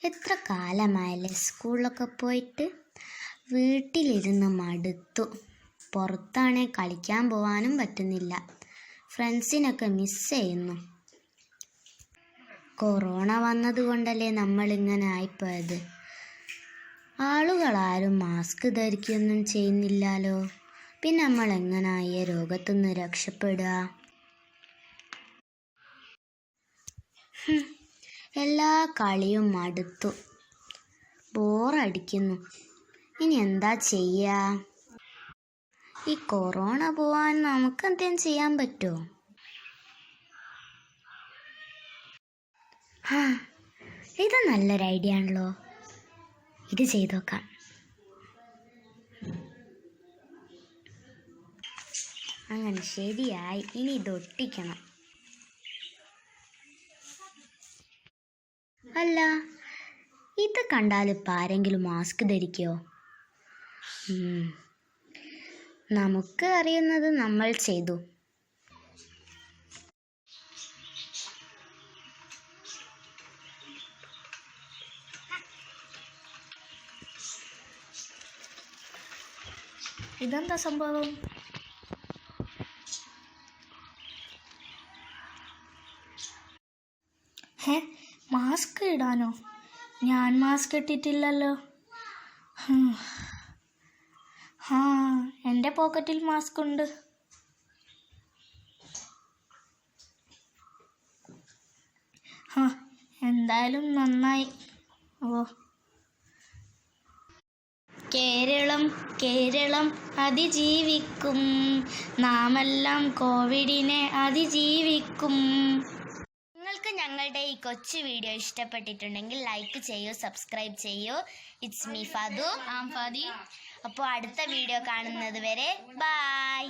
എത്ര കാലമായല്ലേ സ്കൂളിലൊക്കെ പോയിട്ട്. വീട്ടിലിരുന്ന് മടുത്തു. പുറത്താണെ കളിക്കാൻ പോകാനും പറ്റുന്നില്ല. ഫ്രണ്ട്സിനൊക്കെ മിസ് ചെയ്യുന്നു. കൊറോണ വന്നതുകൊണ്ടല്ലേ നമ്മളിങ്ങനെ ആയിപ്പോയത്. ആളുകളാരും മാസ്ക് ധരിക്കുകയൊന്നും ചെയ്യുന്നില്ലല്ലോ. പിന്നെ നമ്മൾ എങ്ങനെയാ ഈ രോഗത്തുനിന്ന് രക്ഷപ്പെടുക? എല്ലാ കളിയും മടുത്തു, ബോറടിക്കുന്നു. ഇനി എന്താ ചെയ്യുക? ഈ കൊറോണ പോവാൻ നമുക്കെന്തേലും ചെയ്യാൻ പറ്റുമോ? ഇത് നല്ലൊരു ഐഡിയ ആണല്ലോ. ഇത് ചെയ്തു നോക്കാം. അങ്ങനെ ശരിയായി. ഇനി ഇത് ഒട്ടിക്കണം. അല്ല, ഇത് കണ്ടാൽ ഇപ്പം ആരെങ്കിലും മാസ്ക് ധരിക്കുമോ? നമുക്ക് അറിയുന്നത് നമ്മൾ ചെയ്തു. ഇതെന്താ സംഭവം? മാസ്ക് ഇടാനോ? ഞാൻ മാസ്ക് ഇട്ടിട്ടില്ലല്ലോ. എൻ്റെ പോക്കറ്റിൽ മാസ്ക് ഉണ്ട്. എന്തായാലും നന്നായി. കേരളം കേരളം അതിജീവിക്കും, നാമെല്ലാം കോവിഡിനെ അതിജീവിക്കും. നിങ്ങൾക്ക് ഞങ്ങളുടെ ഈ കൊച്ചു വീഡിയോ ഇഷ്ടപ്പെട്ടിട്ടുണ്ടെങ്കിൽ ലൈക്ക് ചെയ്യൂ, സബ്സ്ക്രൈബ് ചെയ്യൂ. It's me Fadu. Am Fadi. അപ്പോൾ അടുത്ത വീഡിയോ കാണുന്നത് വരെ ബൈ.